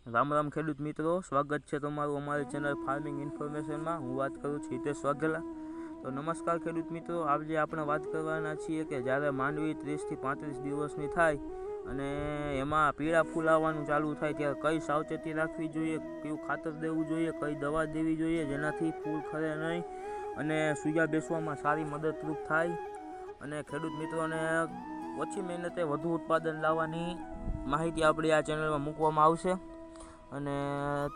રામ રામ ખેડૂત મિત્રો, સ્વાગત છે તમારું અમારી ચેનલ ફાર્મિંગ ઇન્ફોર્મેશનમાં। હું વાત કરું છું હિતેશ વાઘેલા। તો નમસ્કાર ખેડૂત મિત્રો, આજે આપણે વાત કરવાના છીએ કે જ્યારે માંડવી 30 થી 35 દિવસની થાય અને એમાં પીળા ફૂલ આવવાનું ચાલુ થાય ત્યારે કઈ સાવચેતી રાખવી જોઈએ, કયું ખાતર દેવું જોઈએ, કઈ દવા દેવી જોઈએ જેનાથી ફૂલ ખરે નહીં અને સૂયા બેસવામાં સારી મદદરૂપ થાય અને ખેડૂત મિત્રોને ઓછી મહેનતે વધુ ઉત્પાદન લાવવાની માહિતી આપણી આ ચેનલમાં મૂકવામાં આવશે। અને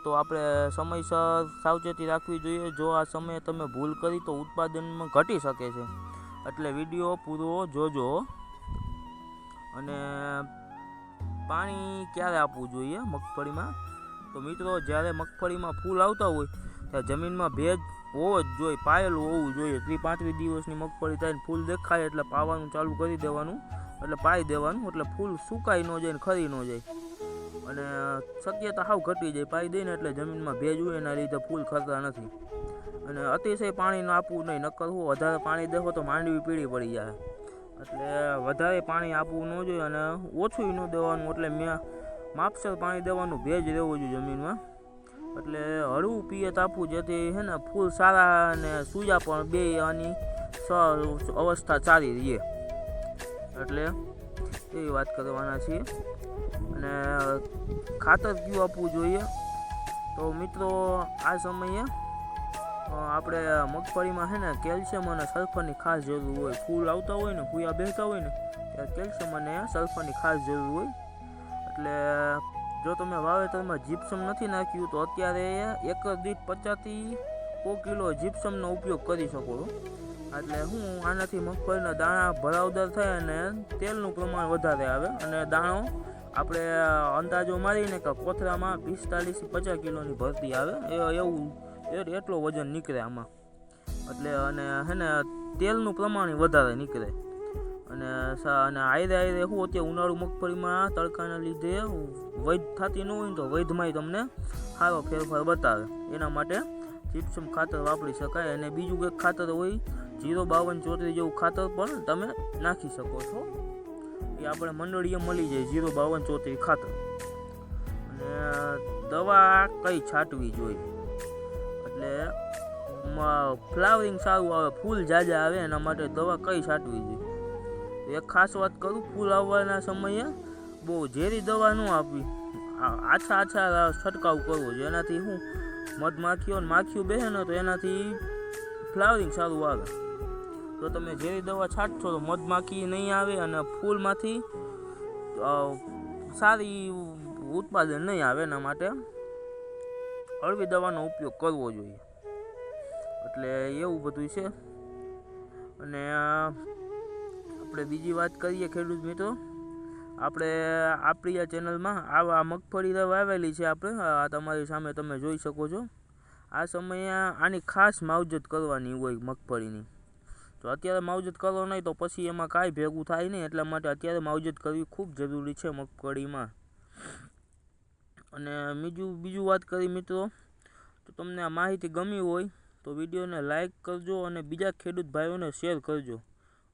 તો આપણે સમયસર સાવચેતી રાખવી જોઈએ। જો આ સમયે તમે ભૂલ કરી તો ઉત્પાદનમાં ઘટી શકે છે, એટલે વિડીયો પૂરો જોજો। અને પાણી ક્યારે આપવું જોઈએ મગફળીમાં? તો મિત્રો, જ્યારે મગફળીમાં ફૂલ આવતા હોય ત્યારે જમીનમાં ભેજ હોવો જ જોઈએ, પાયેલું હોવું જોઈએ। 30-35 દિવસની મગફળી થઈને ફૂલ દેખાય એટલે પાવાનું ચાલુ કરી દેવાનું, એટલે પાઈ દેવાનું, એટલે ફૂલ સુકાઈ ન જાય ને ખરી ન જાય અને શક્યતા હાવ ઘટી જાય પાઈ દઈને, એટલે જમીનમાં ભેજ હોય એના લીધે ફૂલ ખરતા નથી। અને અતિશય પાણી આપવું નહીં, નકર હું વધારે પાણી દેખો તો માંડવી પીળી પડી જાય, એટલે વધારે પાણી આપવું ન જોઈએ અને ઓછું ન દેવાનું, એટલે માપસર પાણી દેવાનું, ભેજ રહેવું જોઈએ જમીનમાં, એટલે હળવું પિયત આપવું જેથી હે ને ફૂલ સારા અને સૂયા પણ બે આની અવસ્થા સારી રહે, એટલે એવી વાત કરવાના છીએ। અને ખાતર કયું આપવું જોઈએ? તો મિત્રો, આ સમયે આપણે મગફળીમાં છે ને કેલ્શિયમ અને સલ્ફરની ખાસ જરૂર હોય। ફૂલ આવતા હોય ને, ફૂયા બેસતા હોય ને ત્યારે કેલ્શિયમ અને સલ્ફરની ખાસ જરૂર હોય, એટલે જો તમે વાવેતરમાં જીપ્સમ નથી નાખ્યું તો અત્યારે એકર દીઠ 50 થી 100 કિલો જીપ્સમનો ઉપયોગ કરી શકો છો, એટલે આનાથી મગફળીના દાણા ભરાવદાર થાય અને તેલનું પ્રમાણ વધારે આવે અને દાણો આપણે અંદાજો મારીને કે કોથળામાં 45 થી 50 કિલોની ભરતી આવે એટલો વજન નીકળે આમાં, એટલે અને હે ને તેલનું પ્રમાણ વધારે નીકળે અને આયરે અત્યારે ઉનાળુ મગફળીમાં તડકાના લીધે વૈધ થતી ન હોય ને તો વૈધમાંય તમને સારો ફેરફાર બતાવે, એના માટે જીપ્સમ ખાતર વાપરી શકાય। અને બીજું કંઈક ખાતર હોય 052-34 જેવું ખાતર પણ તમે નાખી શકો છો, એ આપણે મંડળીએ મળી જાય 052-34 ખાતર। અને દવા કઈ છાંટવી જોઈએ? એટલે ફ્લાવરિંગ સારું આવે, ફૂલ જાજા આવે એના માટે દવા કઈ છાંટવી જોઈએ? એક ખાસ વાત કરું, ફૂલ આવવાના સમયે બહુ ઝેરી દવા ન આપવી, આછા છંટકાવ કરવો, જેનાથી મધમાખીઓ અને માખીઓ બેસે ને તો એનાથી ફ્લાવરિંગ સારું આવે। તો તમે ઝેરી દવા છાંટશો તો મધમાખી નહીં આવે અને ફૂલમાંથી સારી ઉત્પાદન નહીં આવે, એના માટે હળવી દવાનો ઉપયોગ કરવો જોઈએ, એટલે એવું બધું છે। અને આપણે બીજી વાત કરીએ ખેડૂત મિત્રો, આપણે આપણી આ ચેનલમાં આ મગફળી વાવેલી છે આપણે, તમારી સામે તમે જોઈ શકો છો। આ સમયે આની ખાસ માવજત કરવાની હોય મગફળીની, તો અત્યારે માવજત કરો નહીં તો પછી એમાં કાંઈ ભેગું થાય નહીં, એટલા માટે અત્યારે માવજત કરવી ખૂબ જરૂરી છે મગફળીમાં। અને બીજું વાત કરી મિત્રો, તો તમને આ માહિતી ગમી હોય તો વિડીયોને લાઈક કરજો અને બીજા ખેડૂત ભાઈઓને શેર કરજો,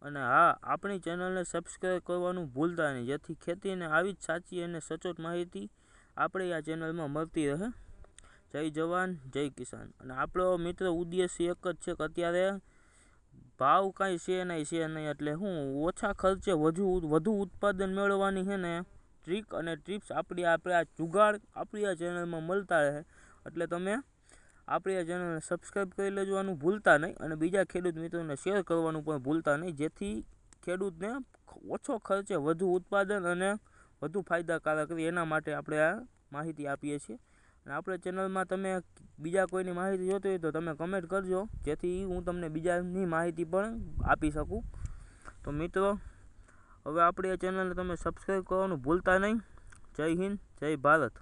અને હા, આપણી ચેનલને સબસ્ક્રાઈબ કરવાનું ભૂલતા નહીં, જેથી ખેતીને આવી જ સાચી અને સચોટ માહિતી આપણે આ ચેનલમાં મળતી રહે। જય જવાન, જય કિસાન। અને આપણો મિત્ર ઉદ્દેશ્ય એક જ છે કે અત્યારે ભાવ કાંઈ છે નહીં, એટલે ઓછા ખર્ચે વધુ ઉત્પાદન મેળવવાની છે ને ટ્રીક અને ટિપ્સ આપણે આ જુગાડ આપણી આ ચેનલમાં મળતા રહે, એટલે તમે આપણી આ ચેનલને સબસ્ક્રાઈબ કરી લેવાનું ભૂલતા નહીં અને બીજા ખેડૂત મિત્રોને શેર કરવાનું પણ ભૂલતા નહીં, જેથી ખેડૂતને ઓછો ખર્ચે વધુ ઉત્પાદન અને વધુ ફાયદાકારક રહે, એના માટે આપણે આ માહિતી આપીએ છીએ। અને આપણે ચેનલમાં તમે બીજા કોઈની માહિતી જોતી હોય તો તમે કમેન્ટ કરજો, જેથી હું તમને બીજાની માહિતી પણ આપી શકું। તો મિત્રો, હવે આપણી આ ચેનલને તમે સબસ્ક્રાઈબ કરવાનું ભૂલતા નહીં। જય હિન્દ, જય ભારત।